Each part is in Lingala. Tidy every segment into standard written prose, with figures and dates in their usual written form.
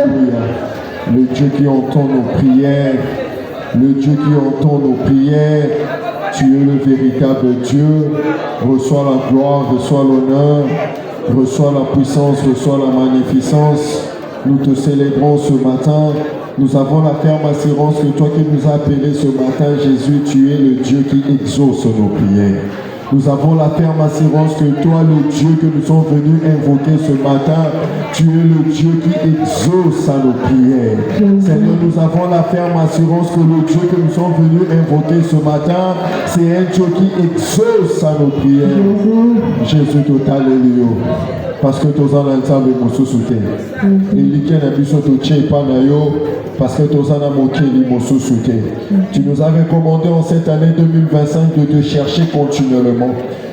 Alléluia. Le Dieu qui entend nos prières, le Dieu qui entend nos prières, tu es le véritable Dieu. Reçois la gloire, reçois l'honneur, reçois la puissance, reçois la magnificence. Nous te célébrons ce matin. Nous avons la ferme assurance que toi qui nous as appelés ce matin, Jésus, tu es le Dieu qui exauce nos prières. Nous avons la ferme assurance que toi, le Dieu que nous sommes venus invoquer ce matin, tu es le Dieu qui exauce à nos prières. Seigneur, nous avons la ferme assurance que le Dieu que nous sommes venus invoquer ce matin, c'est un Dieu qui exauce à nos prières. Jésus total, alléluia. Parce que tous en ensemble nous soutient. Et l'Iken a biso to tche pas nayo. Parce que tous en amokeli nous soutient. Tu nous as recommandé en cette année 2025 de te chercher continuellement.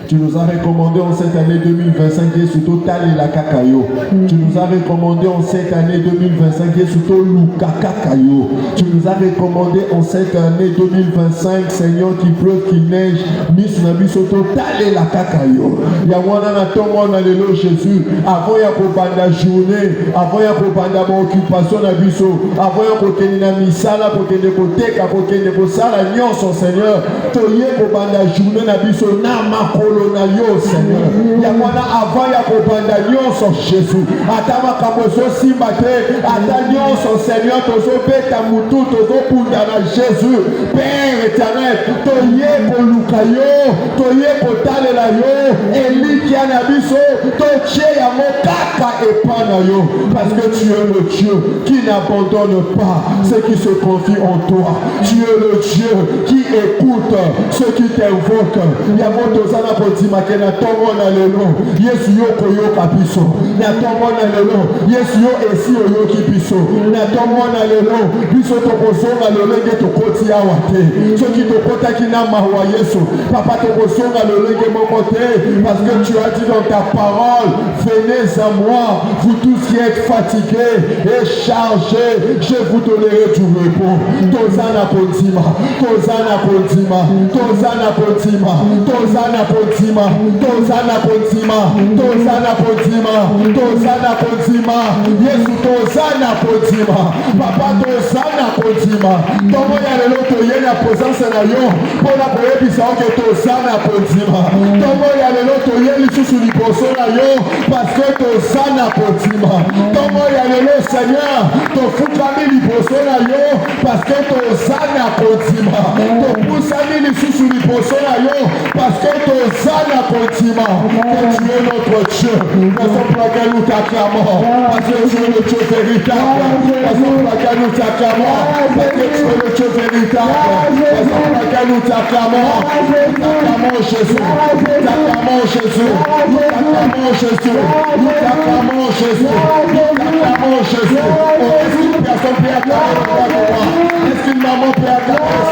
Tu nous as recommandé en cette année 2025 de surtout taler la kakayo. Tu nous as recommandé en cette année 2025 de surtout lukakakayo. Tu nous as recommandé en cette année 2025, Seigneur, qui pleuve, qui neige, mis nabi surtout taler la kakayo. Yamwana na tomona lelo Jésus. Avant ya kopanda journée, avant ya kopanda occupation na biso, avant ya kokeni na misala kokende koteka kokende kosala nyonso Seigneur. Toye kopanda journée na biso na makolo. Seigneur, Yamwana avant ya kopanda nyonso Jésus, atama kamoso simbate, ata nyonso Seigneur, tozo beta mutu, tozo punda na Jésus, Père éternel, toye koluka yo, toye kotalela yo, Eli biso, toche ya mokaka epana yo, parce que tu es le Dieu qui n'abandonne pas ceux qui se confient en toi. Tu es le Dieu qui écoute ceux qui t'invoquent. Yamotozana Potimake na tongo na lelo Yesu yoko yoka biso na tongo na lelo Yesu yo esi yoki biso na tongo na lelo biso tokozonga lolenge tokoti awa te soki tokotaki na mawa Yesu papa tokozonga lolenge moko te parce que tu as dit dans ta parole venez à moi vous tous qui êtes fatigués et chargés je vous donnerai du repos. Tozana Potima Tozana Potima Tozana Potima Tozana Potima Tozana Potima Tozana Potima Tozana Potima Yesu Tozana Potima Papa Tozana Potima Tomo ya lelo toye na présence na yo pona koyebisa oke Tozana Potima Tomo ya lelo toye lisusu liboso na yo parce que Tozana Potima Tomo ya lelo Seigneur tofukami liboso na yo parce que Tozana Potima topusami lisusu liboso na yo parce que Tozana Potima que tu es notre Dieu raison pour laquelle nous t'acclamons parce que tu es le Dieu véritable raison pour laquelle nous t'acclamons parce que tu es le Dieu véritable raison pour laquelle nous t'acclamons t'acclamons Jésus t'acclamons Jésus t'acclamons Jésus t'acclamons Jésus t'acclamons Jésus est-ce qu'une personne peut acclamer le roi? Est-ce qu'une maman peut acclamer le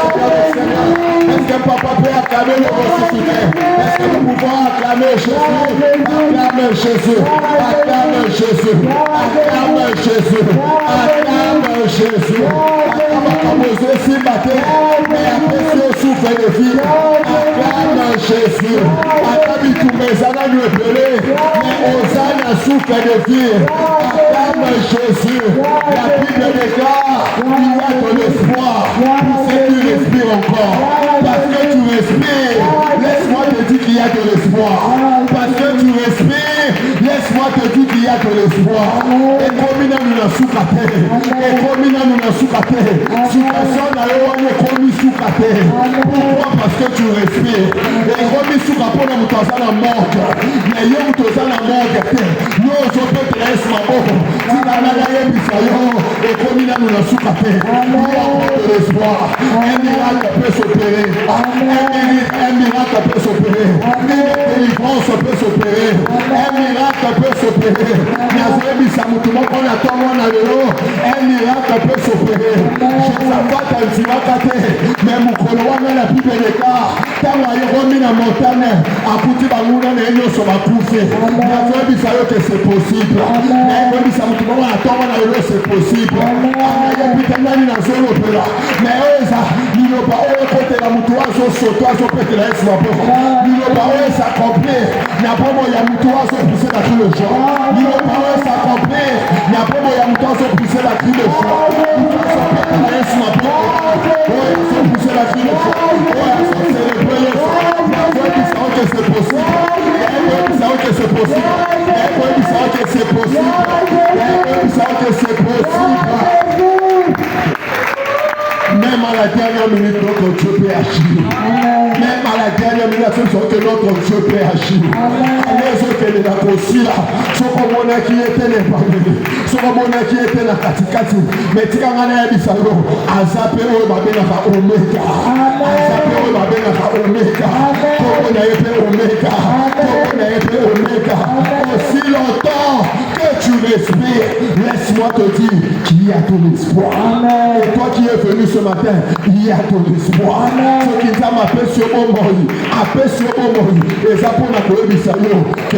Seigneur? Est-ce qu'un papa peut acclamer le ressuscité? Est-ce que nous pouvons acclamer Jésus? Acclame Jésus, acclame Jésus, acclame Jésus, acclame Jésus. Acclame Jésus, mais après ce souffle de vie, acclame Jésus. Acclame tous mes amis nous appeler, mais Hosanna souffle de vie. Acclame Jésus. La Bible déclare qu'il y a de l'espoir pour ceux qui respirent encore. Parce que tu respires, laisse-moi te dire qu'il y a de l'espoir. Parce que tu respires, laisse-moi te dire qu'il y a de l'espoir. Et comme il nous a soukate, et comme il nous a soukate, situation n'a pas commis soukate. Pourquoi? Parce que tu respires. Et comme il soukate, nous sommes en morgue. Mais nous sommes en morgue. Nous sommes peut-être ma mort. Si la nagaye bisayo, et comme il nous a soukate, nous avons de l'espoir. Un miracle peut s'opérer. Un miracle peut s'opérer. Une délivrance peut s'opérer. Un miracle peut s'opérer. Un miracle peut s'opérer. Josaphat a dit mais mon colon la Bible déclare tant à Yéromi la montagne à Pouti Bamouna et nous sommes à pousser. Que c'est possible. Mais c'est possible. Mais liloba oyo kotela mutu azosoto azopetela yesu maboko liloba oyo s'accomplir na bombo ya mutu azopousse la cri de joie liloba oyo s'accomplir na bombo ya mutu azopousse la cri de joie azopetela yesu maboko oyo azopousse la cri de joie oyo azocélébrer yesu nakoyebisao que c'est possible nakoyebisao que c'est possible nakoyebisao que c'est possible nakoyebisao que c'est possible. Même à la dernière minute, notre Dieu peut agir. Même à la dernière minute, ce sont que notre Dieu peut agir. Les autres qui étaient là, ce qu'on a qui était les familles, ce qu'on a qui était la katikati, mais tu as un bisalo, à zappé au babénaka oméga, à zappé au babénaka oméga, comme on a été oméga, comme on a été oméga. Aussi longtemps que tu respires, laisse-moi te dire qu'il y a ton espoir. Et toi qui es venu ce matin, il y a ton espoir. Ce qui t'a appelé sur mon mari, appelé sur mon mari, et ça pour la cohésion, que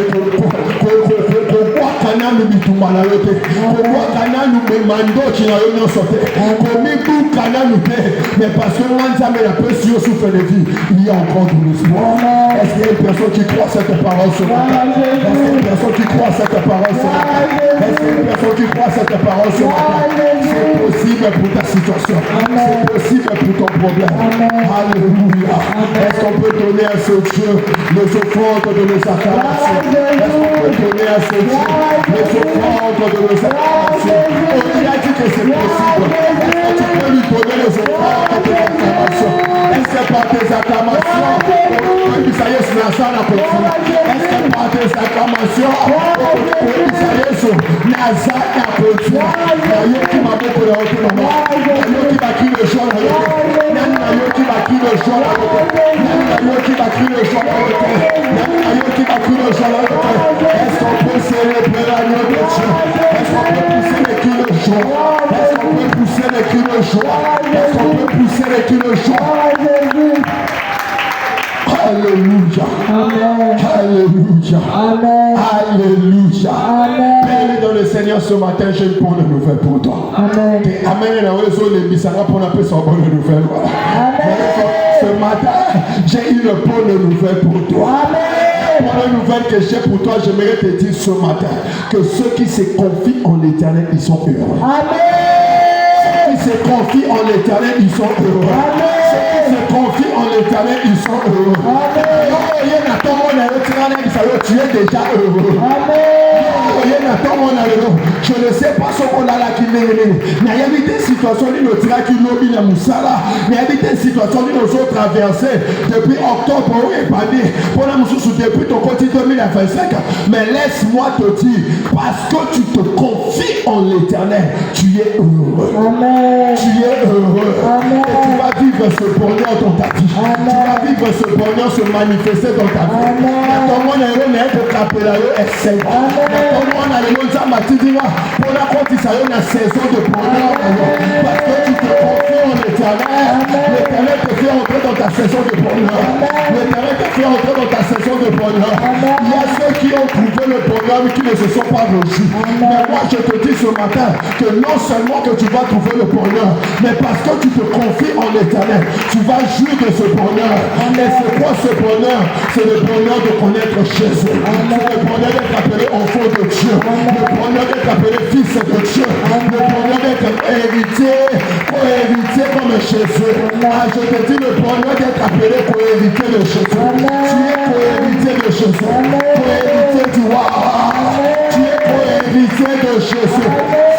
quoi kana nous bituma la yote, quoi kana nous demando qui n'a rien sauté, comme nous kana nous fait, mais parce que moi ça me la pression souffle de vie, il y a encore ton espoir. Est-ce qu'il y a une personne qui croit cette parole ce matin? Est-ce qu'il y a une personne qui croit cette parole ce matin? Est-ce qu'il y a une personne qui croit cette parole ce matin? C'est possible pour ta situation. C'est possible pour ton problème. Alléluia. Est-ce qu'on peut donner à ce Dieu les offrandes de nos acclamations? Est-ce qu'on peut donner à ce Dieu les offrandes de nos acclamations? Il a dit que c'est possible. Est-ce que tu peux lui donner les offrandes de nos acclamations? Est-ce que par tes acclamations, est-ce que par tes acclamations, est-ce qu'on peut célébrer l'agneau de Dieu? Est-ce qu'on peut pousser les cris de joie? Est-ce qu'on peut pousser les cris de joie? Est-ce qu'on peut pousser les cris de joie? Alléluia. Amen. Alléluia. Amen. Alléluia. Amen. Père dans le Seigneur ce matin, j'ai une bonne nouvelle pour toi. Amen. Amen. Ce matin, j'ai une bonne nouvelle pour toi. Amen. La nouvelle que j'ai pour toi, j'aimerais te dire ce matin que ceux qui se confient en l'Éternel, ils sont heureux. Amen. Ceux qui se confient en l'Éternel, ils sont heureux. Amen. Ceux qui se confient en l'Éternel, ils sont heureux. Tu es déjà heureux. Je ne sais pas ce qu'on a là qui n'est pas. Mais il y a des situations qui nous tirent qui nous mis la moussala. Mais il y a des situations qui nous ont traversé depuis octobre et pas dit. Pour la moussou depuis ton côté 2025. Mais laisse-moi te dire, parce que tu te confies en l'Éternel, tu es heureux. Amen. Tu es heureux. Amen. Et tu vas vivre ce bonheur dans ta vie. Amen. Tu vas vivre ce bonheur se manifester dans ta vie. Amen. Pour la saison de bonheur, parce que tu te confies en l'Éternel. L'Éternel te fait entrer dans ta saison de bonheur. L'Éternel te fait entrer dans ta saison de bonheur. Il y a ceux qui ont trouvé le bonheur mais qui ne se sont pas réjouis. Mais moi je te dis ce matin que non seulement que tu vas trouver le bonheur, mais parce que tu te confies en l'Éternel, tu vas jouir de ce bonheur. Et c'est quoi ce bonheur? C'est le bonheur de connaître Jésus. C'est le bonheur d'être appelé enfant de Dieu. Le bonheur d'être appelé fils de Dieu. Le bonheur d'être héritier, co-héritier comme Jésus. Ah, je te dis le bonheur d'être appelé co-héritier de Jésus. Tu es co-héritier de Jésus. Co-héritier du roi. Tu es co-héritier de Jésus.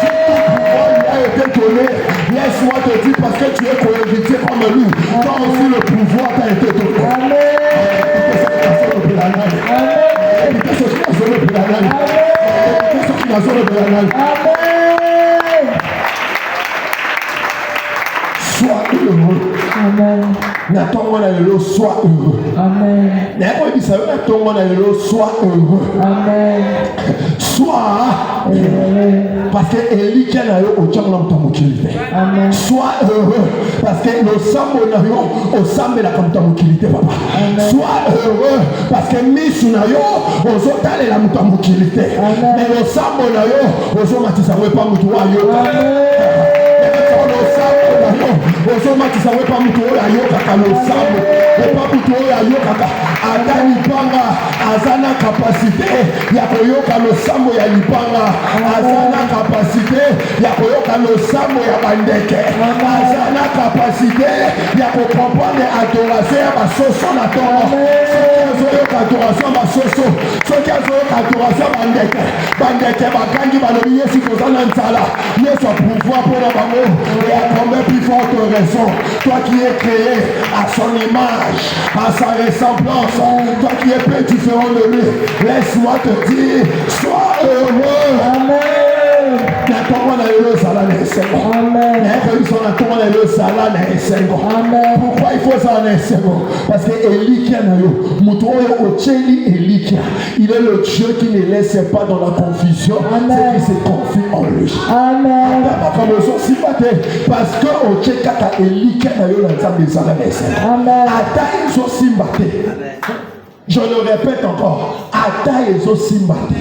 Si tout pouvoir lui a été donné, laisse-moi te dire parce que tu es co-héritier comme lui. Toi aussi le pouvoir t'a été donné. Amen. Sois heureux. Amen. Sois heureux. Amen. Sois heureux. Amen. Sois parce que Élie qui a Amen. Sois heureux parce que le sambo au sambe la kamtamukilité papa. Sois heureux parce que misunayo ozotale la mutamukilité. Mais le sambo nayo ozomatisa pas mutuayo. Amen. kobatisa we pa mutu oyo ayokaka losambo epa mutu oyo ayokaka ata lipanga aza na kapasite ya koyoka losambo ya lipanga aza na kapasite ya koyoka losambo ya bandeke aza na kapasite ya kokomprendre adoration ya basoso na tongo soki azoyoka adoration ya basoso soki azoyoka adoration ya bandeke bakangi balobi yesu toza na nzala yesu a pouvoir mpona bango et à combien plus forte raison toi qui es créé à son image à sa ressemblance toi qui es peu différent de lui laisse-moi te dire sois heureux. Amen. Pourquoi il faut ça en esengo? Parce que Elikia il est le Dieu qui ne laisse pas dans la confusion, c'est qui se confie en lui. Amen. Parce que Elikia je le répète encore, Ata ezo simbate.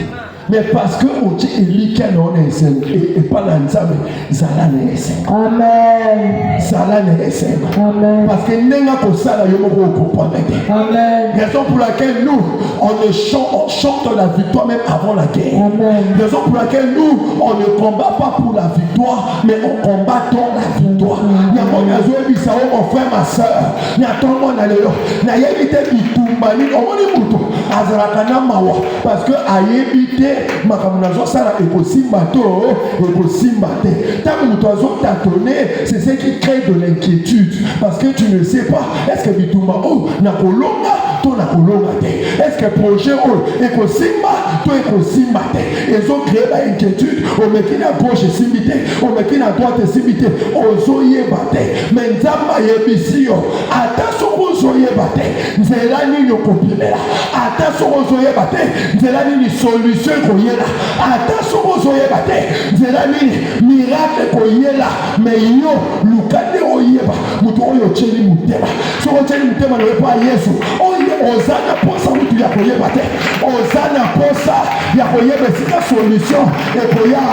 Mais parce que Ochi Elikia non esen et pas l'ensemble zala ne esen. Amen. Zala ne esen. Amen. Parce que nenga ko sala yo mo comprendre. Amen. Raison pour laquelle nous on chante la victoire même avant la guerre. Amen. Raison pour laquelle nous on ne combat pas pour la victoire mais on combat dans la victoire. Ya mo nazo ebisa mon frère ma sœur. Ya tongo na lelo. Na yebite bitumbani omoni muto azalaka na mawa parce que ayebite makamunazo sala ekosimba to ekosimba te tant muto azotatone c'est ce qui crée de l'inquiétude parce que tu ne sais pas est-ce que bitumba na kolonga to na kolonga te est-ce que projet ekosimba to ekosimba te ils ont créé l'inquiétude on meki na gauche esimbi te on meki na droite esimbi te ozoyeba te mais nzamba yebisi yo ata soko ozoyeba te nzela nini okopimela ata soko ozoyeba te nzela nini solution koyela ata soko ozoyeba te nzela nini miracle koyela mais yo lukande oyeba mutu oyo otyeli mutema soko otyeli mutema na wepa yesu oyo oza na posa mutu ya koyeba te oza na posa ya koyeba esika solution ekoya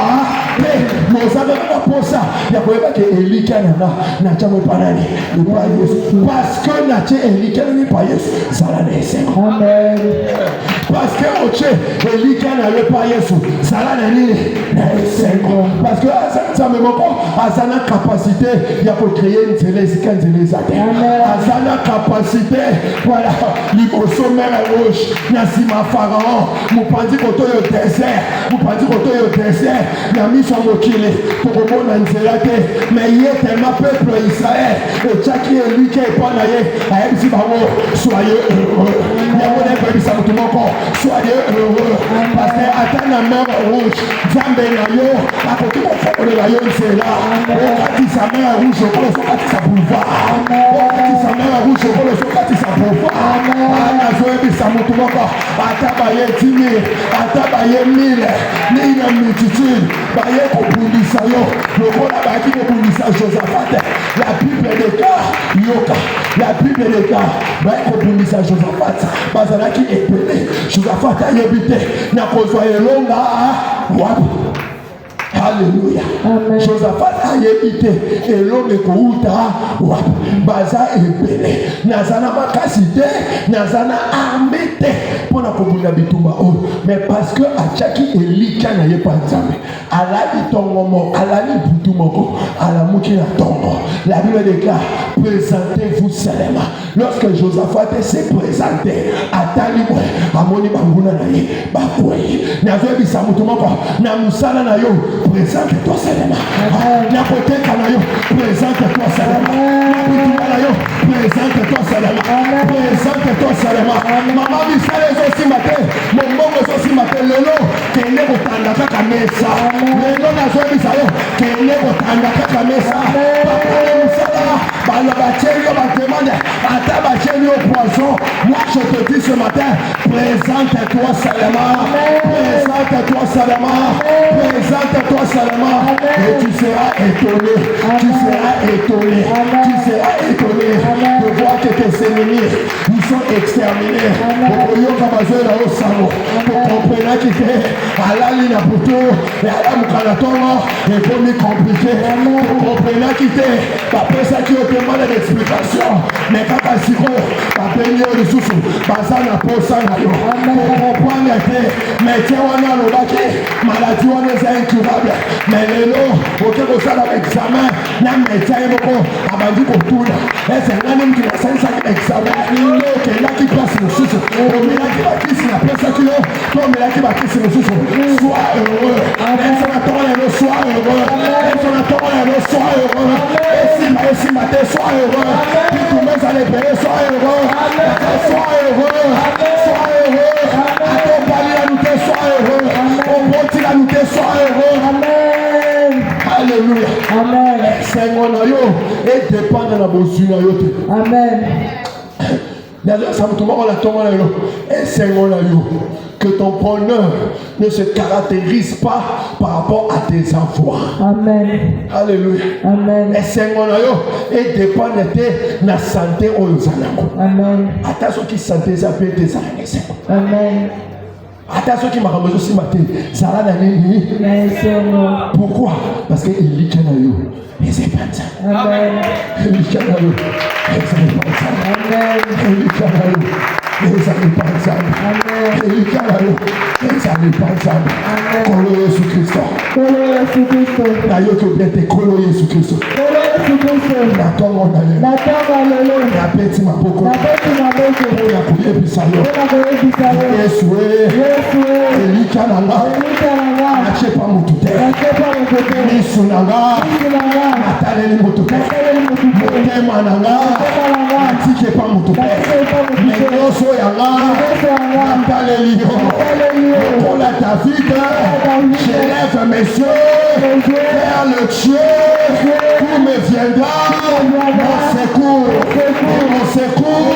te moza na posa ya koyeba ke Elikia na tyango epa nani epa yesu parce que na tye Elikia nani epa yesu zala na esengo. Amen. Parce que oche Elikia na epa yesu zala na nini na esengo parce que azana moko azana capacité ya ko créer nzela esika nzela ezate azana capacité voilà liboso mer rouge na sima pharaon mopandi koto yo désert na miso mokili tokomona nzela te mais ye tellement peuple Israël etiaki Elikia epa na ye ayebisi bango soyez heureux yango nayebisa motu moko soyez heureux parce que ata na mer rouge nzambe na yo akoki kofokolela yo nzela okatisa mer rouge okolo sokatisa boulevard okatisa mer rouge okolo sokatisa boulevard nazoyebisa motu moko ata baye 10 000 ata baye 1000 nini na multitude baye kobundisa yo lokola bayaki kobundisa Josaphat la Bible de cas yoka la Bible de cas baye kobundisa Josaphat bazalaki epele Josaphat ayebi te na kozwa elonga wapi. Alléluia. Amen. Josaphat a yébité et l'homme est wapi baza ebele nazana makasite nazana armete pona kobunda bitumba mais parce que achaki Elikia na ye panzambe alali tongomo alali butumoko alamuki na tongo la Bible déclare présentez-vous seulement lorsque Josaphat s'est présenté atali amoni banguna na ye bakwei nazo bisa mutumoko na musala na yo présente-toi seulement. Présente-toi seulement. Présente-toi seulement. Présente-toi seulement. Maman Bissale aussi matin. Mon bongo aussi matin. Lelo, qu'elle est au tanda kamesa. Lelo na zo Bissale, qu'elle est au tanda kamesa. Papa le musala, balabacheli va demander. Ata bacheli au poisson. Moi je te dis ce matin, présente-toi seulement. Présente-toi seulement. Présente-toi seulement et tu seras étonné. Tu seras étonné. Tu seras étonné de voir que tes ennemis ils sont exterminer. Pour que vous besoin au salon. Pour comprendre qui fait à la ligne pour tout et à la moukanatoma et pour me compliquer. Pour comprendre qui fait après ça qui demande d'explication. Mais quand tu as si gros, tu as payé le sous-sous. Ça n'a pas ça. Pour comprendre que mais tiens, on a le baquet. Maladie, on est incurable. Mais les lots, ok, vous savez l'examen. N'a médecin, beaucoup. Abandon pour tout. Et c'est un homme qui a 5 examens. Ok, là qui passe le sous-sous. On met là qui va qui s'il a pas ça qui l'ont. On met là qui va qui s'il le sous-sous. Sois heureux. Et son attend les lots, sois heureux. Et son attend les lots, sois heureux. Et si matin, sois heureux. Puis tout le monde allait payer, sois heureux. Sois heureux. Sois heureux. Attends, parler à nous, sois heureux. On continue à nous, sois heureux. Amen. Alléluia. Amen. Seigneur, et dépend de la besoin. Amen. D'ailleurs, ça me tombe à la tombe. Et Seigneur, que ton bonheur ne se caractérise pas par rapport à tes enfants. Amen. Alléluia. Amen. Et Seigneur, et dépend de la santé aux enfants. Amen. Attention qui santé, ça peut être des années. Amen. Attention qui m'a ramené aussi matin. Ça a l'année. Pourquoi? Parce qu'il lit qu'il y a eu. Et c'est pas ça. Amen. Il lit qu'il y a eu. Et c'est pas ça. Amen. Il lit qu'il y a eu. Et ça n'est pas ça. Amen. Il lit qu'il y a eu. Et ça n'est pas ça. Amen. Colo Jésus Christ. Colo Jésus Christ. D'ailleurs que bien t'es Colo Jésus Christ. Colo Jésus Christ. La tombe on a eu. La tombe on a eu. La petite ma beaucoup. La petite ma beaucoup. On a coupé puis ça y est. On a coupé puis ça y est. Yesoué. Yesoué. Il lit qu'il y a là. Il lit qu'il y a là. N'achète pas mon tout. N'achète pas mon tout. Nisunanga. Nisunanga. Nataleli mon tout. Nataleli mon tout. Motema nanga. N'atike pas mon tout. Negoso yanga. Nataleli yo. Pour la David, j'élève mes yeux vers le Dieu où me viendra mon secours. Mon secours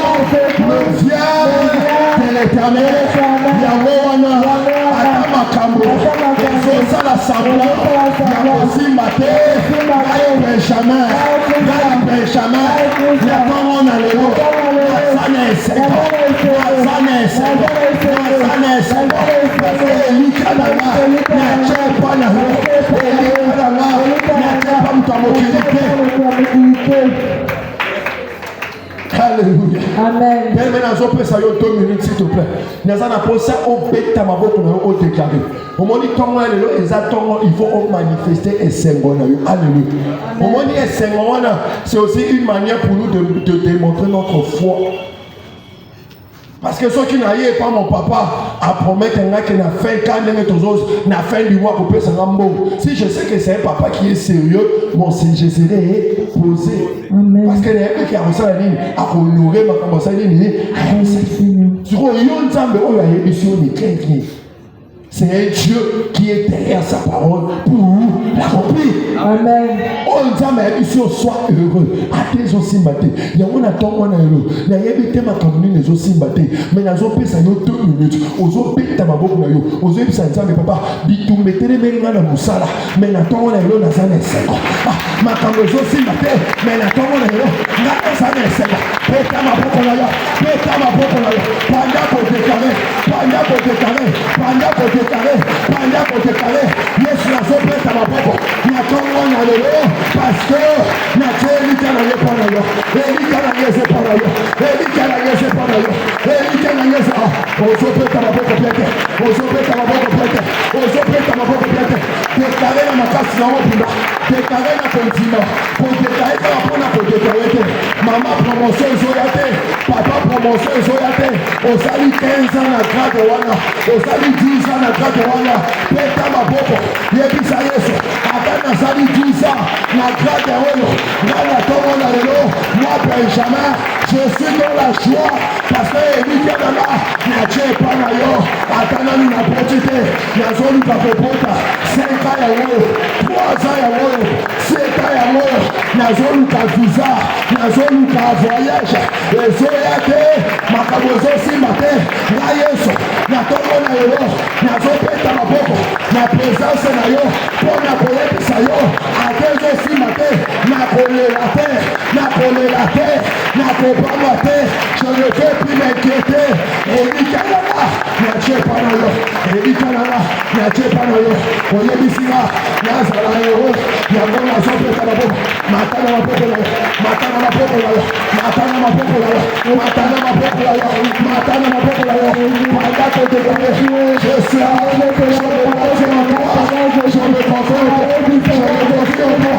me vient de l'Éternel. Yahweh, Adama Kambo, Zosa la Sambla, Yamosi Mate, Gaï Benjamin, Yamon Aléo, Yazane Seko, Yazane Seko, Yazane Seko, Eli Kanama, Nache Panama, Eli Kanama, Nache Pamtamokirike. Alléluia. Amen. Maintenant, je peux ça 2 minutes s'il te plaît. Nous allons poser au bêta ma voix pour nous déclarer. Au moment où exactement il faut manifester et s'engager. Alléluia. Au moment où s'engager, c'est aussi une manière pour nous de démontrer notre foi. Parce que ceux qui n'aillent pas mon papa à promettre qu'il n'a fait quand n'a fait du mois pour payer son amour. Si je sais que c'est un papa qui est sérieux, bon, si je serai posé. Amen. Parce que les gens qui ont reçu la ligne, à honorer ma commencé la ligne, sur le yon zambe, on a émission de quelqu'un. C'est un Dieu qui est derrière sa parole pour l'accomplir. Amen. On dit à émission soit heureux. Attends aussi matin. Il y a un attend on a heureux. Il y a évité ma commune les aussi matin. Mais nous avons fait 2 minutes. Nous avons fait ta maboko na yo. Nous avons fait ça mais papa. Bitou mettez les mains dans musala. Mais n'attend on a heureux dans un instant. Ma commune aussi matin. Mais n'attend on a heureux dans un instant. Peta maboko na yo. Peta maboko na yo. Panda pour déclarer. Panda pour déclarer. Panda pour déclarer. Pendant qu'on te calait, Yesu a fait prêt à ma propre. Il y a comme on a le lot, parce que Nathé, il n'a pas de l'eau. Il n'a pas de l'eau. Il n'a pas de l'eau. Il n'a pas de l'eau. On se prête à ma propre pièce. On se prête à ma propre pièce. On se prête à ma propre pièce. Déclarer dans ma casse, non, déclarer dans ton continent. Pour déclarer, pour déclarer. Maman, promotion, Zoyate. Papa, promotion, Zoyate. On salue 15 ans à grade Wana. On salue 10 ans à grade Wana. Peta ma bobo. Yebisa Yesu. Atana sali 10 ans. Na grade Wana. Nana tomo na lelo. Moi, Benjamin, je suis dans la joie. Parce que Élie Kanama. Nache Panayo. Atana nous n'a profité. Yazolu Kapopota. 5 ans à Wolo. 3 ans à Wolo. 7 ans à Wolo. Yazolu Kaviza. Yazolu Kavoyage. Et Zoyate. Makabozo Simate. Na Yesu. Na tomo na lelo. Na zopeta maboko. Na présence na yo. Pour na koyebisa yo. Akezo Simate. Na koyelate. n'a collé la terre, n'a pas la terre, je ne veux plus m'inquiéter. Et dit Canada, n'a tué pas dans l'eau. Et dit Canada, n'a tué pas dans l'eau. On y est ici là, n'a pas la héros, n'a pas la santé à la bombe. Matana ma popola, matana ma popola, matana ma popola, matana ma popola, matana ma popola. Matana de Dieu, je suis à je me confie en toi, je me confie en toi, je me confie en toi.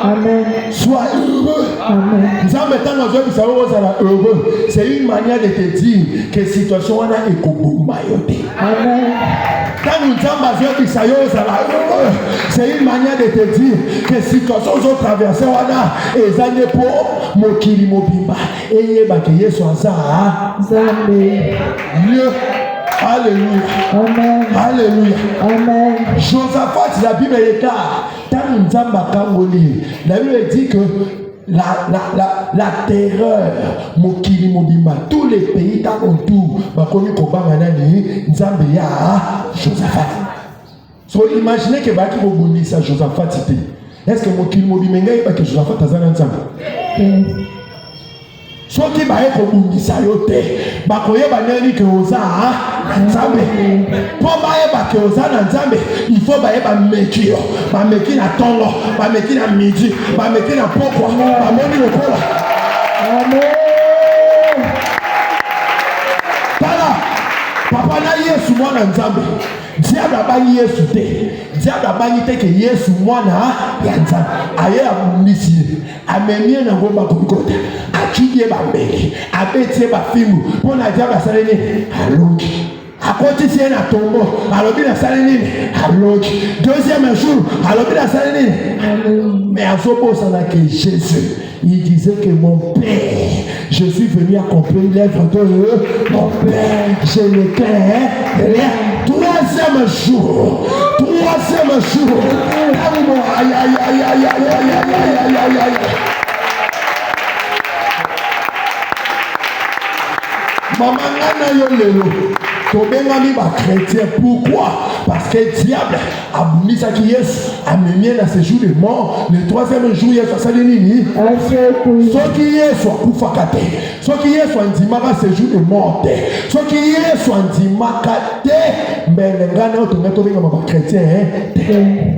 Amen. Sois heureux. Amen. C'est une manière de te dire que la situation est éco-bomayote. Amen. Quand nous heureux, c'est une manière de te dire que la situation que traversée est pour mokili mobimba. Et il y a Dieu. Alléluia. Amen. Alléluia. Amen. Josaphat, la Bible est là. La Bible dit que la terreur, mokili mobimba, tous les pays d'alentour, bakomi kobanga nani, nzambe ya Josaphat. So imaginez que baki bobundisa Josaphat c'était. Est-ce que mokili mobimba ngai que Josaphat azana nzambe? Soki baye kobundisa yo te bakoyeba nani ke oza nzambe po bayeba ke oza na nzambe il faut bayeba meki yo bameki na tongo bameki na midi bameki na pokwa bamoni lokola. Amen. Tala papa na Yesu mwana nzambe diable abangi Yesu te diable abangi te ke Yesu mwana ya nzambe aye abundisi amemie na ngomba kokota akidie bambele abetie bafimu pona diable asaleni aloki akotisi na tombo alobi na saleni aloki deuxième jour alobi na saleni mais azobosa na ke Jésus il disait que mon Père, je suis venu accomplir l'œuvre de mon Père. Je n'éclaire rien. Troisième jour. Aïe, aïe, aïe, aïe, aïe, aïe, aïe, aïe, aïe, aïe. Maman, yo lelo. Tobengami ba chrétien. Pourquoi? Parce que le diable a mis ça qui est a mené dans ce jour de mort. Le troisième jour, il y a ça de nini. Ce qui est soit koufakate. Ce qui est soit ndimaka ce jour de mort. Ce qui est soit ndimakate. Mais les gars n'ont pas tombé comme un chrétien.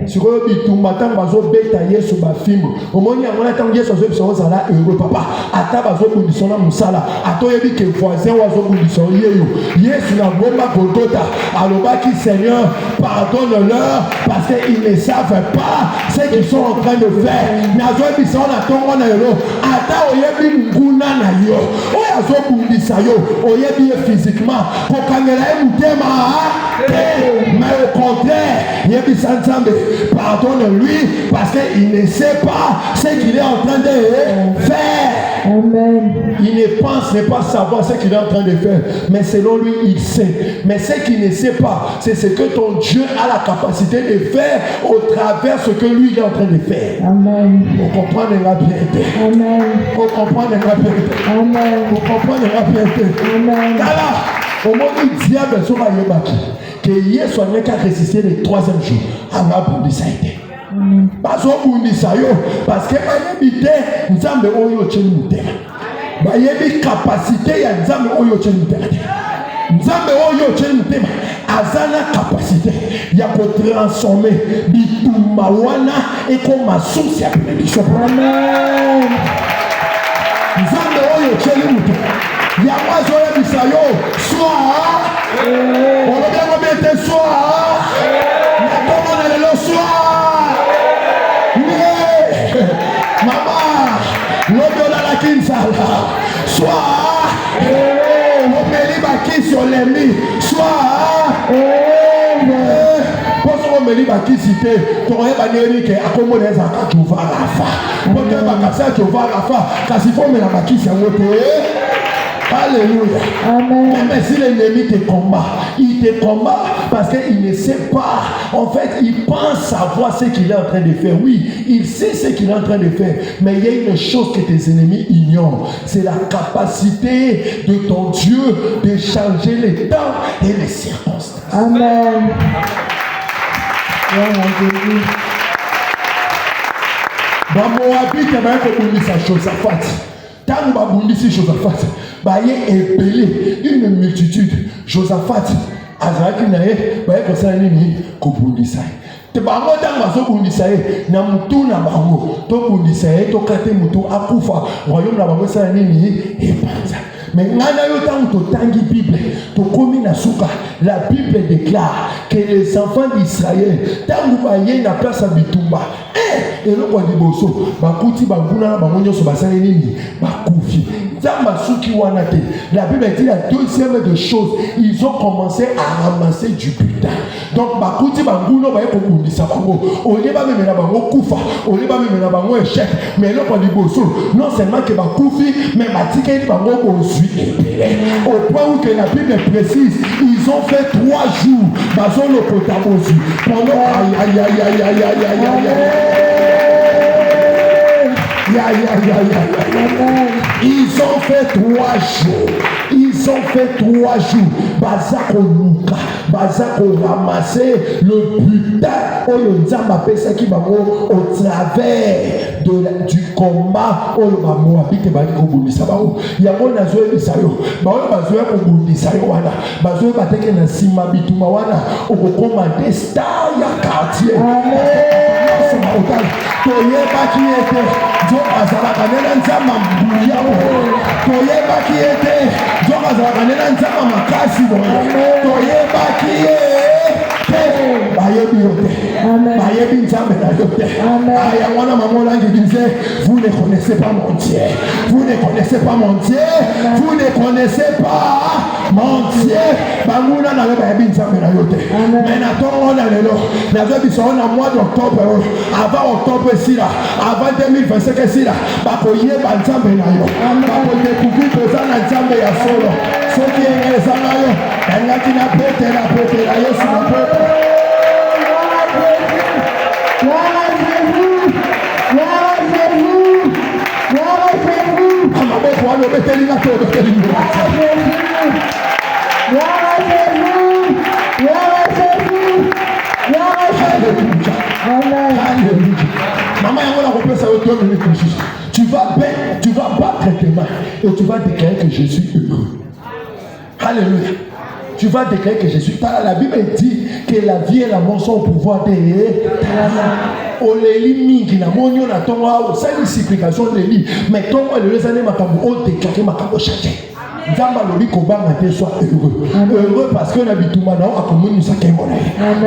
Sur eux, ils tombent matin, bazo beta yesu ba film. Au moins, il y a un temps yesu zo biso zala heureux papa. Ata bazo bundisona musala. Ato yebi que voisin wazo bundisona yeyo. Yesu na bomba Golgotha. Alobaki Seigneur, pardonne-leur parce qu'ils ne savent pas ce qu'ils sont en train de faire. Nazo biso na tongo na yo. Ata oyebi nguna na yo. Oyazo bundisa yo. Oyebi physiquement. Kokangela mutema. Mais au contraire, yebi sanzambe. Pardonne-lui parce qu'il ne sait pas ce qu'il est en train de faire. Amen. Il ne pense pas savoir ce qu'il est en train de faire, mais selon lui, il sait. Mais ce qu'il ne sait pas, c'est ce que ton Dieu a la capacité de faire au travers ce que lui il est en train de faire. Amen. Vous comprenez la piété. Amen. Vous comprenez la piété. Amen. Vous comprenez la piété. Amen. Là, au moment où le diable sera yébaki, que hier soit n'est qu'à résister le troisième jour, à ma bundisa été. Bazobundisa yo parce que bayebi te nzambe oyo tsheni mutema bayebi capacité ya nzambe oyo tsheni mutema nzambe oyo tsheni mutema azana capacité ya kotransformer bitumba wana ekoma source ya bénédiction. Amen. Nzambe oyo tsheni mutema ya mwazo yebisa yo soir olobi yango bete soir natongo na lelo soir. Maman, l'obio dans la kinsala, soit on met les sur les lits, soit pour ce qu'on met les baki cité, tu aurais banni que à comment les accords tu vas la fa, pour que ma cassette tu vas la fa, car s'il faut mettre la baki sur le Alléluia. Amen. Même si l'ennemi te combat, il te combat parce qu'il ne sait pas. En fait, il pense savoir ce qu'il est en train de faire. Oui, il sait ce qu'il est en train de faire. Mais il y a une chose que tes ennemis ignorent. C'est la capacité de ton Dieu de changer les temps et les circonstances. Amen. Tant babundisi Josaphat, baye épelé une multitude. Josaphat, azaki nae, baye kosala nini kobundisa. Te bango tant bazobundisa na mutu na bango, to bundisa to kate mutu akufa, royaume na bango sala nini epanza. Mais ngana yo tant to tangi Bible, to komi na suka, la Bible déclare que les enfants d'Israël, tant baye na place à bitumba, Et le roi Diboso, Bakuti, Baguna, Bamonio, Sobasanini, Bakoufi. La Bible dit la deuxième des choses, ils ont commencé à ramasser du butin. Donc, Bakuti, Baguna, Bakundi, Sabango, on n'est pas même là, Bango Koufa, on n'est pas même là, Bango échec. Mais le roi Diboso, non seulement que Bakoufi, mais Batika, Bango ensuite. Au point où que la Bible précise, ils ont fait 3 jours, Bazo le Potamosu. Pendant ils ont fait 3 jours. Ils ont fait 3 jours. Bazako Luka, Bazako ramasser le butin. Oyo Nzamba pesa ki bango au travers du combat. Oyo ba Moabite bali ko bundisa bango. Ya mona zoe bisayo. Ba oyo bazoe ko bundisa yo wana. Bazoe bateke na sima bituma wana. Okokoma destar ya quartier. Amen. Toyeba qui était, Dieu azalaka nena nzamba mbuya boye. Toyeba qui était, Dieu azalaka nena nzamba makasi boye. Toyeba qui est, bayebi yote, bayebi nzambe na yote. Aya wana mamola qui disait, vous ne connaissez pas mon Dieu, vous ne connaissez pas mon Dieu, vous ne connaissez pas mon Dieu. Banguna na bayebi nzambe na yote. Mais natongo na lelo, na zobi so na mois d'octobre, avant octobre avant 2025 bakoye banzambe na yo bakodécouvrir koza na nzambe ya solo soki ezanga yo engaki na petela yesu na pepe amaboko wana obetelinga to obetelinga Alléluia. Maman, tu vas battre tes mains et tu vas déclarer que je suis heureux. Alléluia. Tu vas déclarer que je suis. La Bible dit que la vie et la mort sont au pouvoir des mains. Oleli mingi na monyo na tonga c'est une supplication de lui. Mais tonga le les années makambo on déclarer makambo changer. Nzamba lobi kobanga te soit heureux. Heureux parce que na bituma na akomoni musaka mona.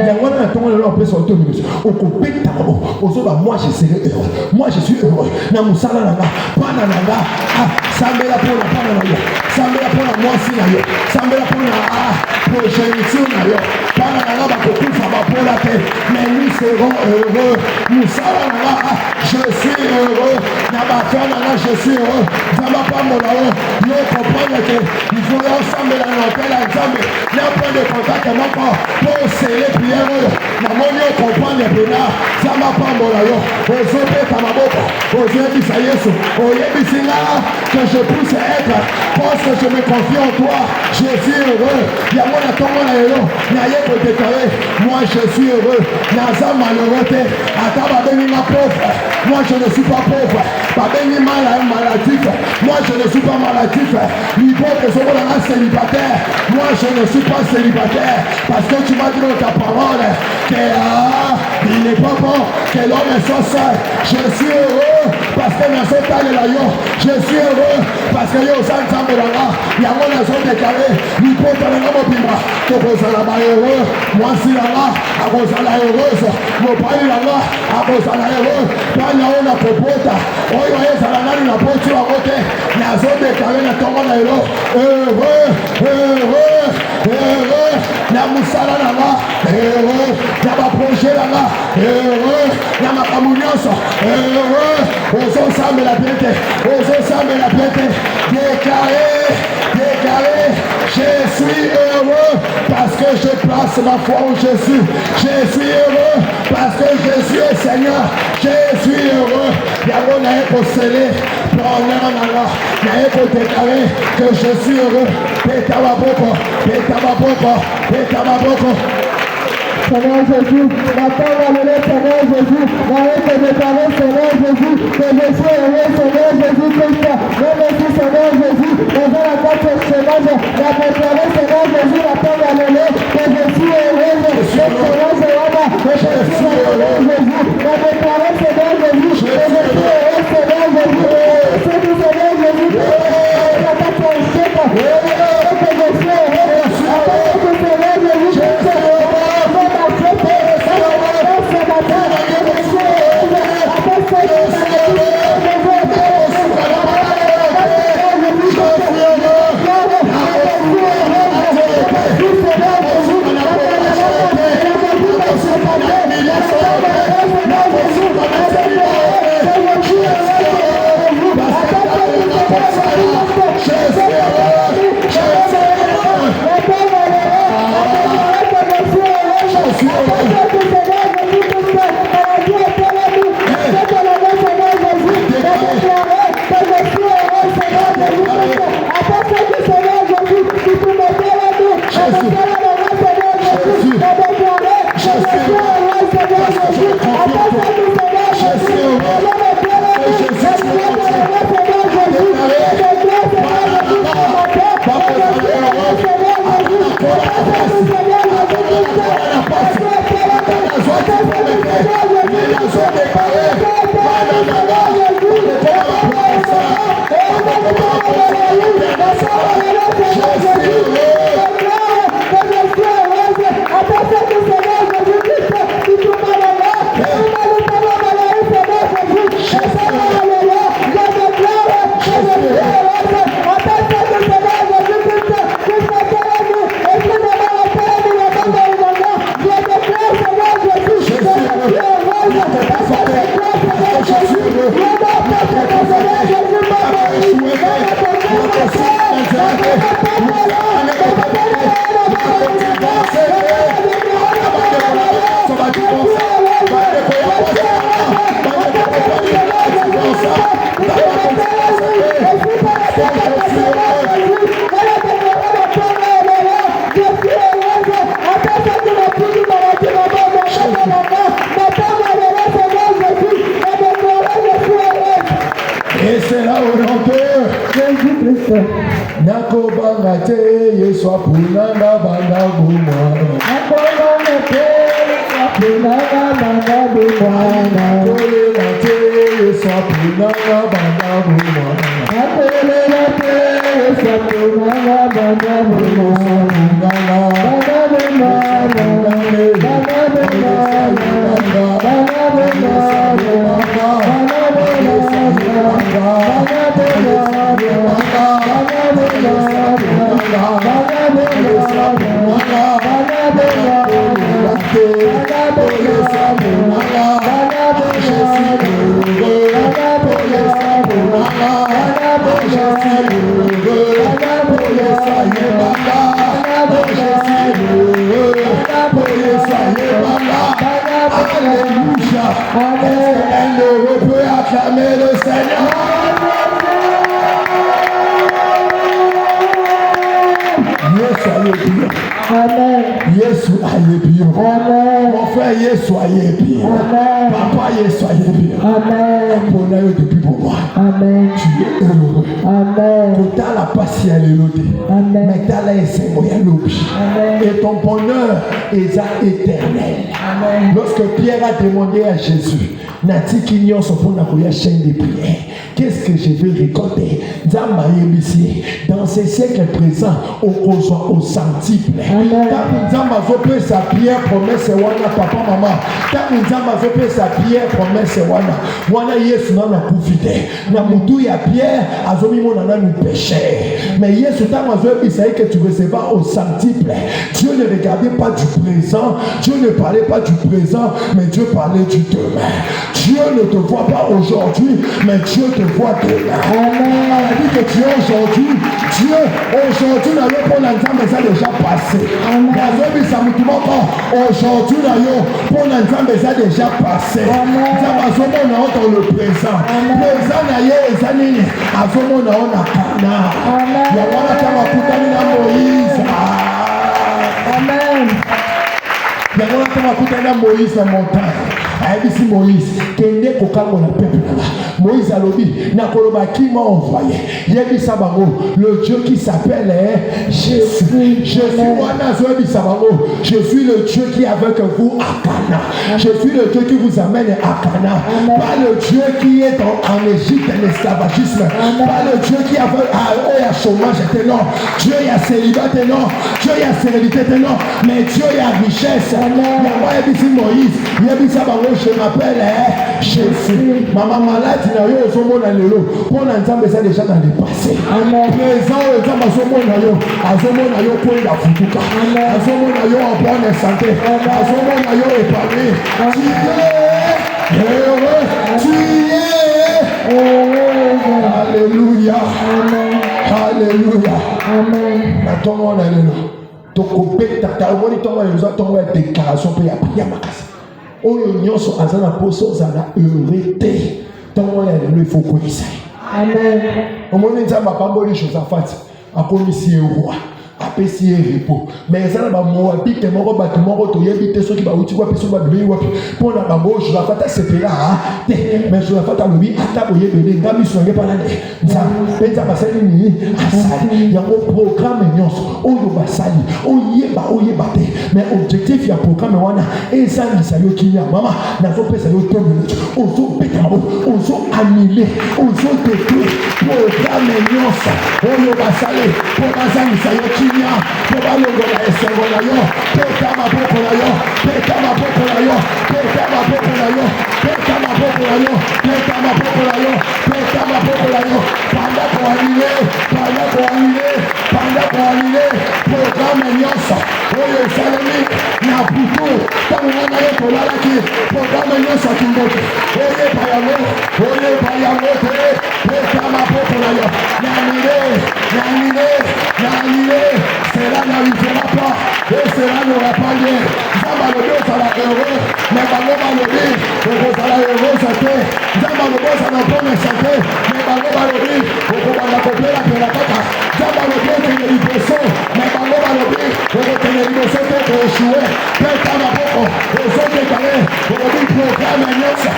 Yango na tonga le pesa auto minus. Okopeta ko ozoba moi je serai heureux. Moi je suis heureux. Na musala nanga pana nanga sambela pona pana na yo. Sambela pona moi si na yo. Sambela pona progéniture na yo. Pana nanga ba kokufa ba pola te. Mais nous serons heureux. Musala nanga je suis heureux. Na ba fana nanga je suis heureux. Nzamba pa mona yo. Yo comprendre que il faut ensemble dans l'hôtel ensemble. Il y a un point de contact encore pour sceller prière. La monnaie comprend les pénards. Ça m'a pas mon aïe. Aux autres, à ma boca. Aux yeux du Saïs. Aux yeux du Seigneur. Que je puisse être. Parce que je me confie en toi. Je suis heureux. Il y a mon attend mon aïe. Il y a rien pour déclarer. Moi je suis heureux. Il y a ça malheureux. Attends, ma béni ma pauvre. Moi je ne suis pas pauvre. Ma béni maladif. Moi je ne suis pas maladif. Que ce soit un célibataire. Moi je ne suis pas célibataire parce que tu m'as dit dans ta parole que il n'est pas bon que l'homme soit seul. Je suis heureux parce que dans ce temps de la yo, je suis heureux parce que yo sans ensemble là, il y a mon nation déclaré, il faut que l'homme opima, que vous allez heureux, moi si là, à vous allez heureuse, mon père là, à vous allez heureux, quand il y a une apopota, oh il y a ça là, il a pas tu à côté, la zone déclarée dans ton monde là. Heureux, heureux, heureux, la moussala là-bas, heureux, la ma projet là-bas, heureux, la ma communion, heureux, aux ensemble la piété, déclaré, je suis heureux parce que je place ma foi en Jésus, je suis heureux parce que Jésus est Seigneur, je suis heureux, il y a mon aïe pour sceller, pour honneur en Allah, il y a pour déclarer que je suis heureux, Pétababoko. Seigneur Jésus, la parole de Seigneur Jésus, la te déclarer Seigneur Jésus, que je suis heureux Seigneur Jésus Christ, même merci Seigneur Jésus, dans la porte Seigneur, la déclarer Seigneur Jésus, la parole de que je suis heureux, le Seigneur Jéhovah, que je suis heureux Jésus, la déclarer Seigneur Jésus, que je suis heureux Seigneur Jésus, c'est du Seigneur Jésus, la porte que je suis heureux, banga te Yesu apunanga banga bumwana Akolela te apunanga banga bumwana Akolela te Yesu apunanga banga bumwana Akolela te Yesu apunanga banga bumwana Banga bumwana Banga Alléluia. Elle ne peut acclamer le Seigneur. Yesu ayebio. Amen. Yesu ayebio. Amen. Mon frère Yesu ayebio. Amen. Papa Yesu ayebio. Amen. Pour nous depuis pour moi. Amen. Tu es heureux. Amen. Pour ta la passion l'éloté. Amen. Mais ta la essaie moyen l'objet. Amen. Et ton bonheur est éternel. Amen. Lorsque Pierre a demandé à Jésus, Nati Kinyon se pour la chaîne de prière, qu'est-ce que je vais récolter? Dans ces siècles présents, on soit au centuple. Quand sa pierre promesse wana papa maman, quand sa pierre promesse wana Yesu na profité. Na mutu ya pierre azomi monana nous péché. Mais Yesu ta mazobi ça que tu recevras au centuple. Dieu ne regardait pas du présent, Dieu ne parlait pas du présent, mais Dieu parlait du demain. Dieu ne te voit pas aujourd'hui, mais Dieu te voit demain. Amen. Elle dit que Dieu aujourd'hui, Dieu aujourd'hui n'a pas pour l'ensemble, mais ça déjà passé. Aujourd'hui n'a pour l'ensemble, ça déjà passé. Ça va dans le présent. Présent n'a pas zanini, à ce moment on a Cana. Il y a voilà qui va coûter na Moïse. Amen. Il y a voilà qui va coûter na Moïse la montagne. Aïbisi Moïse, kende kokango na peuple là. Moïse a dit, nakoloba qui m'a envoyé. Yebisa bango, le Dieu qui s'appelle Jésus. Je suis wana zoebi sabango. Je suis le Dieu qui est avec vous à Cana. Je suis le Dieu qui vous amène à Cana. Pas le Dieu qui est en Égypte, l'esclavagisme. Pas le Dieu qui a chômage, non. Dieu y a célibat, non. Dieu y a sérénité, non. Mais Dieu y a richesse. Yebisi Moïse, yebisa bango. Je m'appelle Jésus. Maman malade, il y a eu au monde à l'élo. Pour l'ensemble, ça déjà dans le passé. Présent, le temps à ce monde à yo. À ce monde à yo, pour la futuka. À ce monde à yo, en bonne santé. À ce monde à yo, épargné. Tu es heureux. Tu es heureux. Alléluia. Alléluia. Amen. Attends, on a l'élo. Donc, au bec, t'as envoyé ton déclaration pour y appuyer ma casse. Oyo nyonso azana poso zana heureuté tant il faut quoi ça. Amen. On m'a dit ça m'a pas bonne chose à faire. A commissaire roi. Apesi repos mais ça ba moabite moko bato moko to yebite soki ba uti kwa peso ba bimi wapi pona ba bo je la fata c'était là mais je la fata lobi ata boye bebe ngami songe pana ne ça penza basali ni asali ya ko programme nyonso oyo basali oyeba te mais objectif ya programme wana ezangisa yo kinya mama na zo pesa yo tombe ozo petamo ozo annuler ozo détruire programme nyonso oyo basali pour bazangisa yo kinya pour balongola esengo na yo peta maboko na yo peta maboko na yo peta maboko na yo peta maboko na yo peta maboko na yo peta maboko na yo panda ko annuler programme nyonso oyo esalemi na butu ntango wana yo tolalaki programme nyonso kingoki oyeba yango te peta maboko na yo n'annulez, cela n'arrivera pas et cela n'aura pas lieu. Zamba le dos à la heureux, mais Bangoba le dit, on va la heureux santé. Zamba le dos à la bonne santé, mais Bangoba le dit, on va la couper la pélatata. Zamba le dos qui est libération, mais Bangoba le dit, on va tenir libération pour échouer. Pète à ma boca, aux autres décalés, on va dire programme nyonsa,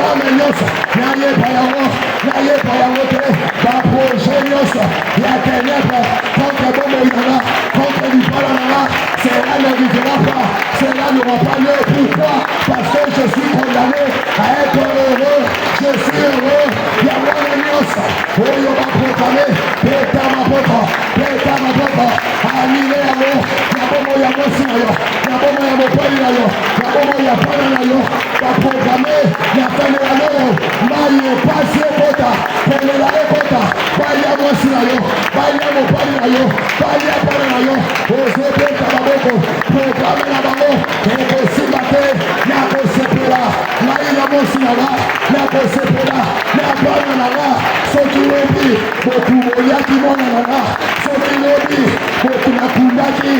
Programme nyonso. Naye payango. Naye payango te. Ba projet nyonso. La ténèbre. Contre Bomo Yana. Contre Libala Nana. Cela ne vivra pas. Cela n'aura pas lieu. Pourquoi? Parce que je suis condamné à être heureux. Je suis heureux. Yamana nyonso. Oyo ba proclamer. Peta ma pota. Peta ma pota. Anile yango. Yabomo yango sinayo. Yabomo yango pali nayo. Yabomo yapana nayo. Ba proclamer. Yapana nayo. Maye pasi pota. Pele la pota. Bali yango sinayo. Bali yango pali nayo. Bali yapana nayo. Ozo peta baboko. Proclamer na bango. Eko simbate. Yako sepela. Maye yango sinayo. Yako sepela. Yapana nayo. Soki webi. Boku moyaki mona nayo. Soki webi. Boku nakundaki.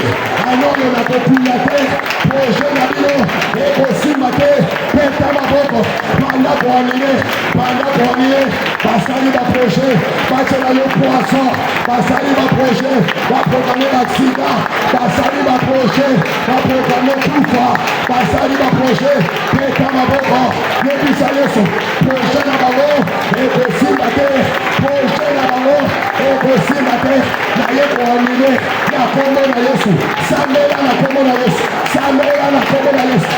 Anono na populate. Projet na bino. Eko simbate. Peta baboko. Panda boanine. Panda boanine. Basali ba projet. Bachela le poisson. Basali ba projet. Va programmer l'accident. Basali ba projet. Va programmer tout ça. Basali ba projet. Peta baboko. Nebisa yeso. Projet na babo. Eko simbate. Projet na babo. Eko simbate. Na ye boanine. Na kombo na yesu. Sambela na kombo na yesu. Sambela na kombo na yesu.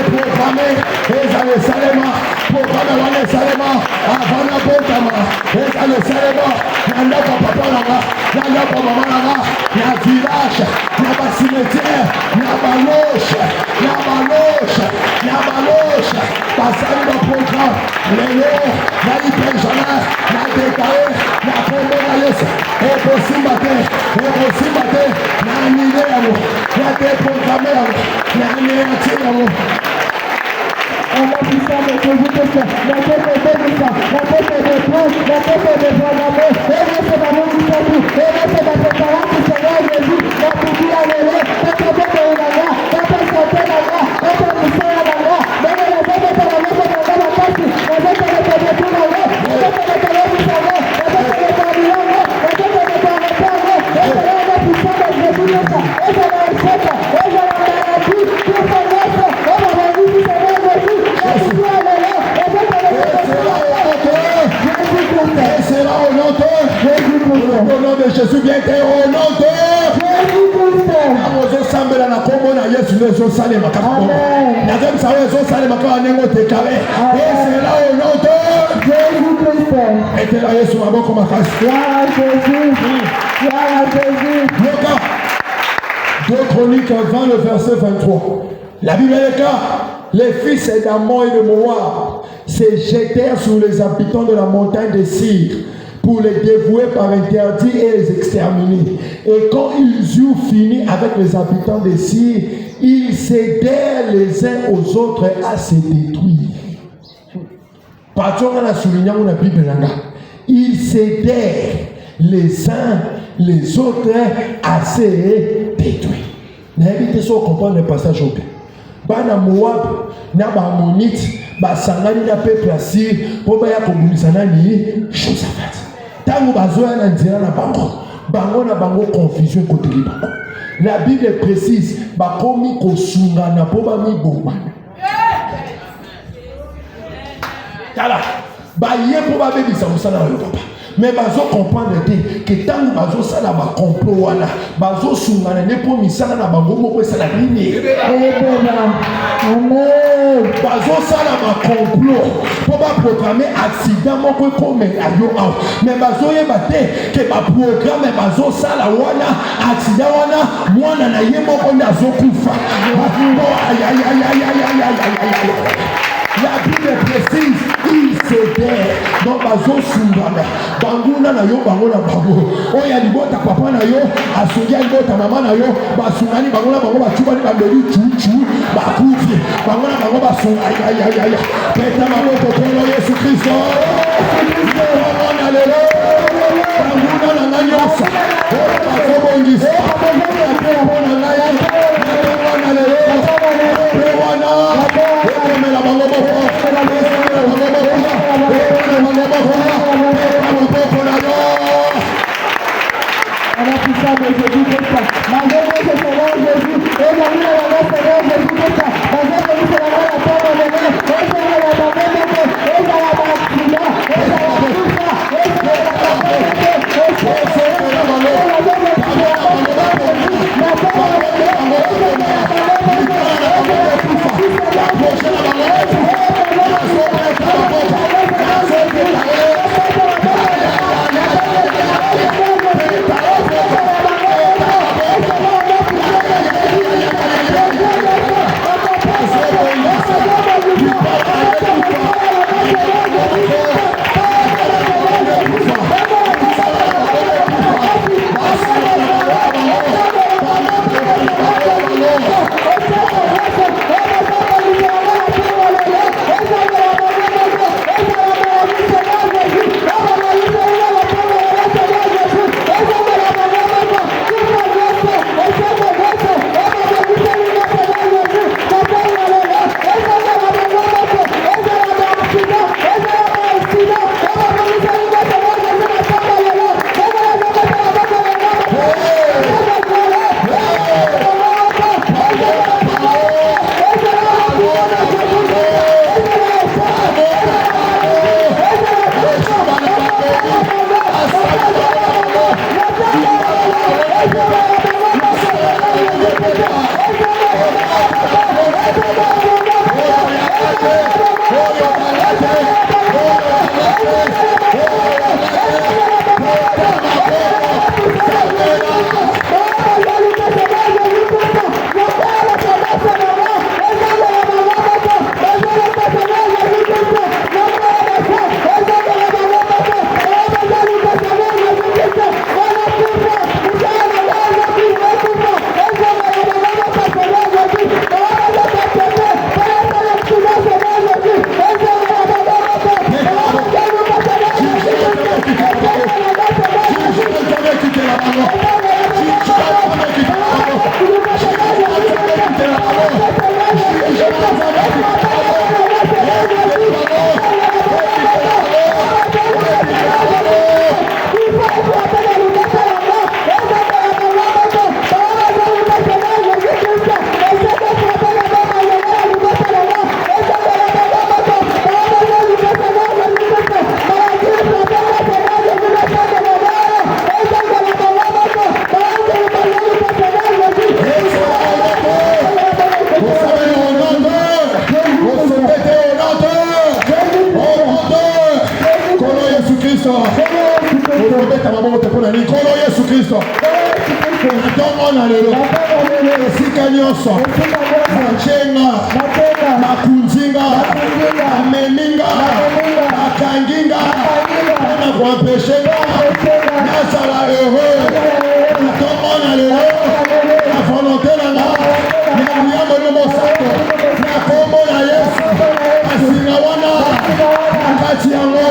Programmer. Ezale salema. Programmer wane salema. Avana botama. Ezale salema. Nanda kwa papa nanga. Nanda kwa mama nanga. Na village. Na ba cimetière. Na ba loge. Na ba loge. Na ba loge. Basali ba programme. Lelo. Na ipejana. Na déclaré. Na kombo na yesu. Eko simbate. Eko simbate. Na anile yamo. Na déprogrammer yamo. Na anéantir yamo. On va puissant de Jésus Christ, la tête de ça, la tête de prendre, la tête de programmer, et là c'est la main du salut, et là c'est la préparation du Seigneur Jésus, la poulie à l'élevé, la tête de la la tête santé la la, la tête de sang la la, mais la tête de la main de la passe, la tête de la tout la la, la tête de la du Seigneur, la tête de la Milan, la tête de la Réparé, et c'est là la puissance de Jésus Christ, et c'est la recette, et c'est la maladie, tout ça laisse, et la maladie du Seigneur Jésus. Et c'est là au nom de au nom de Jésus, bien que au nom de Jésus-Christ. Amozo sambela na kombo na Yesu nezo salema kapo. Na dem sawe zo salema kwa nengo tekale. Et c'est là au nom de Jésus-Christ. Et c'est là Yesu maboko makasi. Jésus. Luka 2 Chroniques 20 le verset 23. La Bible est claire. Les fils d'Ammon et de Moab se jetèrent sur les habitants de la montagne de Syr pour les dévouer par interdit et les exterminer. Et quand ils eurent fini avec les habitants de Syr, ils s'aidèrent les uns aux autres à se détruire. Ils s'aidèrent les uns les autres à se détruire. N'invitez pas à comprendre le passage au bien. Bana Moab na ba Ammonite ba sangani na peuple Assir po ba ya komunisa nani Josaphat. Tango bazoya na nzela na bango na bango confusion côté bango. La Bible précise ba komi kosunga na po ba mi bomana. Tala ba ye po ba bebisa musala yo papa. Mais bazo comprendre que tant bazo sala ba complot wana bazo sungana ne po misala na bango moko sala nini amen bazo sala ba complot po ba programmer accident moko comme ayo out mais bazo yeba te que ba programme bazo sala wana accident wana mwana na ye moko ndazo kufa la Bible précise, il s'aidait dans bazo sungana. Banguna na yo bangona bango. Oya libota papa na yo, asungia libota mama na yo, basungani bangona bango bachubani bambeli chuchu, bakufi. Bangona bango basunga ay. Peta maboko kono Yesu Kristo. Bangona lelo. Banguna na nganyosa. Oya bazo bongisa. Bangona na ya. Bangona lelo. Bangona. La bango Jésus, tobeta maboko te mpona likolo Yesu Kristo. Natomona lelo esika nyonso macenga makunzinga ameninga makanginga mpona koampeshenga nasala heureux. Natomona lelo na volonté nanga nakuya moni mosantu na kombo na Yesu basinga wana nakati yango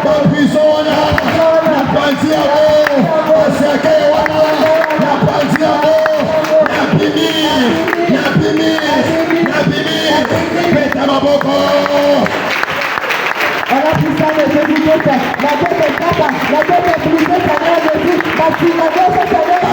baprizo wana napanzi yango basekeye wana napanzi yango napimi peta maboko. On a pris ça de Jésus Christ, la tête est capa, la tête est brisée, ça vient de Jésus, la synagogue, ça vient de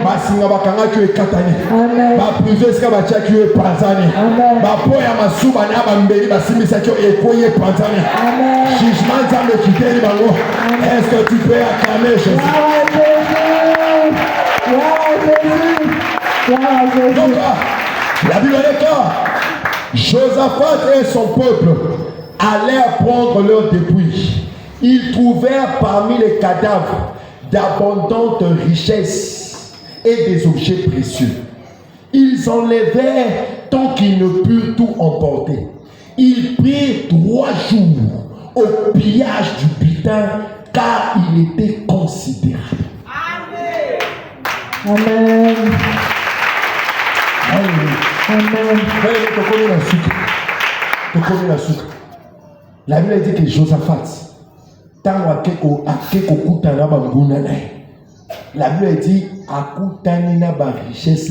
basinga bakangaki yo ekatani baprizo esika batiaki yo epanzani bapo ya masuba na bambeli basimbisaki yo ekoyi epanzani jugement nzambe ekiteli bango. Est-ce que tu peux acclamer Jésus? Donc la Bible est claire. Josaphat et son peuple allèrent prendre leur dépouille. Ils trouvèrent parmi les cadavres d'abondantes richesses et des objets précieux. Ils enlevèrent tant qu'ils ne purent tout emporter. Ils prirent 3 jours au pillage du butin, car il était considérable. Amen. Amen. La Bible dit que Josaphat, la Bible dit akutani na ba richesse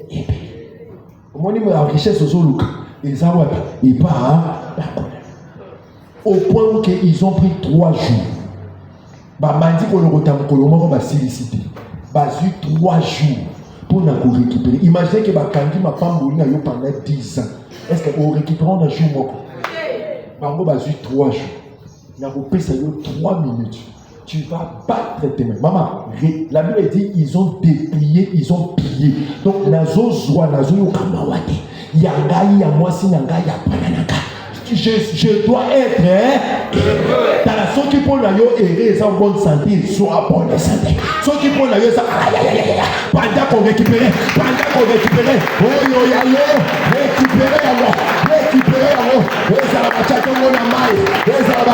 ebe. Omoni mo richesse ozoluka ezawa et pas au point où ils ont pris 3 jours. Ba mandi ko le kotamkolo moko ba silicité. Ba 3 jours pour na ko récupérer. Imaginez que ba kandi ma pamboli na yo pendant 10 ans. Est-ce que on récupère un jour moko? Ba ngo ba 3 jours. Na ko pesa yo 3 minutes. Tu vas battre tes mains. Maman, la Bible dit ils ont déplié, ils ont plié. Donc, nazo zwa, nazo yo kamawate. Yangai ya mwasi nangai ya pananaka. Je dois être dans la son qui pour la yo errer en bonne santé, soit bonne santé. Son qui pour la yo ça pendant qu'on récupère, oh yo ya yo récupérer alors, et ça va chaque monde na mai, et ça va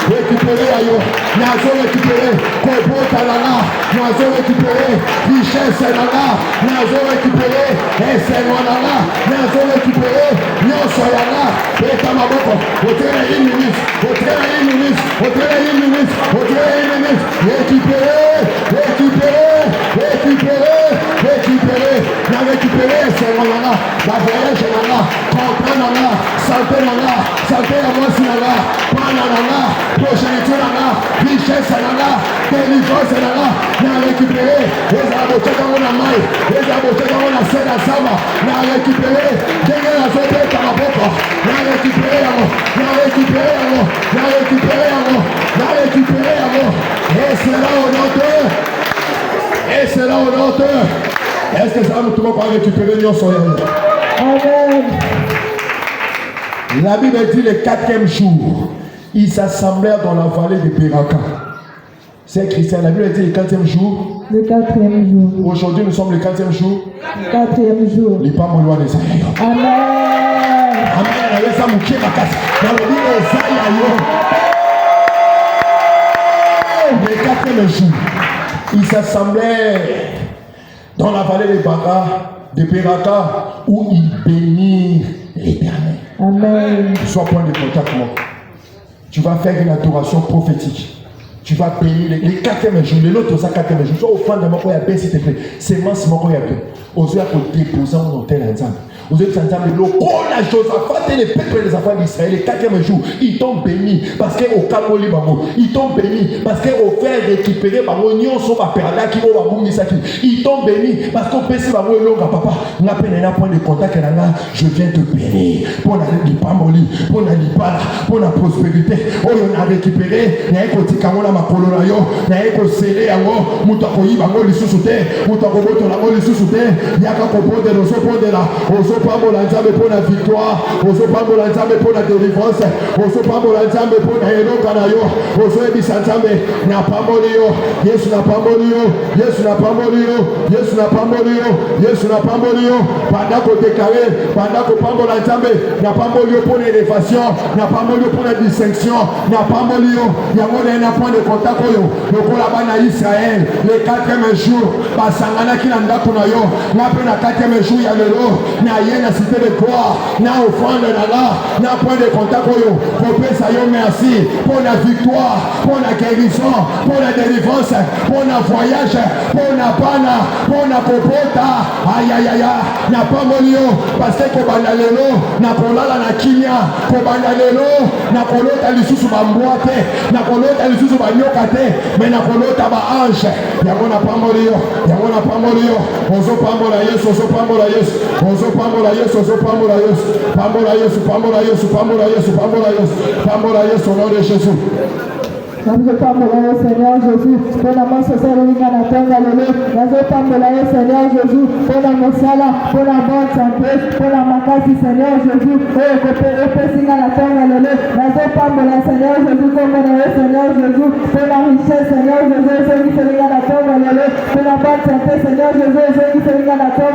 récupérer ailleurs, nous récupérer, Kobota Lala, nous récupérer, richesse Lala, nous récupérer, Essenwana, nous récupérer, Nyonso Lala, et Kamaboko, au terrain une minute, récupérer, Essenwana, la voyage Lala, comprendre Lala, santé Lala, santé à moi si Lala, Panana, progéniture Lala, richesse Lala, délivrance Lala, n'a récupéré, les abotés dans mon amaille, les abotés dans mon scène à Sama, n'a récupéré, j'ai la zone de Kamaboko, n'a récupéré à moi, et c'est là au nôtre, est-ce que ça va tout le monde récupérer Nyonso? Amen. La Bible dit le 4e jour, ils s'assemblèrent dans la vallée de Beraka. C'est chrétien, la Bible dit le 4e jour. Le 4e jour. Aujourd'hui, nous sommes le 4e jour. Le 4e jour. Les pas loin des aïeux. Amen. Amen. Avec ça, mon pied ma casse. Dans le livre des aïeux. Le 4e jour, ils s'assemblèrent dans la vallée de Beraka, où ils bénirent l'Éternel. Amen. Sois point de contact, moi. Tu vas faire une adoration prophétique. Tu vas bénir les 4e jour, les autres, ça 4e jour. Sois au fond de moi, il y a bien, s'il te plaît. C'est moi, c'est moi, il y a bien. Osez à déposer un hôtel ensemble. Vous êtes ensemble, le la Josaphat et les peuples des enfants d'Israël, les 4e jour, ils t'ont béni parce qu'au Kamoli Bango, ils t'ont béni parce qu'au faire récupérer Bango, Nyonso va perdre qui va Misaki. Ils t'ont béni parce qu'au PC Bango et l'onga papa, n'a pas un point de contact et là, je viens te bénir pour la Pamoli, pour la Lipala, pour la prospérité. Oh, on a récupéré, il y a un côté Kamola Makolorayo, il y a un côté Sélé Ango, Moutakoyi Bango, les sous-soutés, Moutakoboto Lango, les sous-soutés, il y a qu'un propos de nos opos de la. Pambola Nzambe pour la victoire, Ozo Pambola Nzambe pour la délivrance, Ozo Pambola Nzambe pour la Eloka na yo, Ozo Ebisa Nzambe na Pamboli yo, Yesu na Pamboli yo, Yesu na Pamboli yo, Yesu na Pamboli yo, Yesu na Pamboli yo, pendant qu'on déclare, pendant qu'on Pambola Nzambe na Pamboli yo pour l'élévation, na Pamboli yo pour la distinction, na Pamboli yo, yango na point de contact yo, le kolaba na Israël, le 4e jour, basangana ki na ndako na yo, na pe na 4e jour ya lelo, na na cité de gloire, na offrande na point de contact pour ça yo merci pour la victoire, pour la guérison, pour la délivrance, pour la voyage, pour la pana, pour la popota, aïe aïe aïe, na pas molio, parce que kobanda lelo, na kolala na kinya, kobanda lelo, na kolota lisusu ba mboate, na kolota lisusu ba nyokate, mais na kolota ba ange, yango na pas molio, ozo pambola Yesu, ozo pambola Yesu, ozo pambola Yesu, ozo pambola Yesu, pambola Yesu, pambola Yesu, pambola Yesu, pambola Yesu, pambola Yesu, au nom de Jésus. Nazopambola Seigneur Jésus, pour la main sociale na tonga lelo, nazopambola Seigneur Jésus, pour la mosala, pour la bonne santé, pour la makasi Seigneur Jésus, opesinga na tonga lelo, nazopambola Seigneur Jésus, pour Seigneur Jésus, pour la richesse Seigneur Jésus, na tonga lelo, pour la bonne santé Seigneur Jésus, na tonga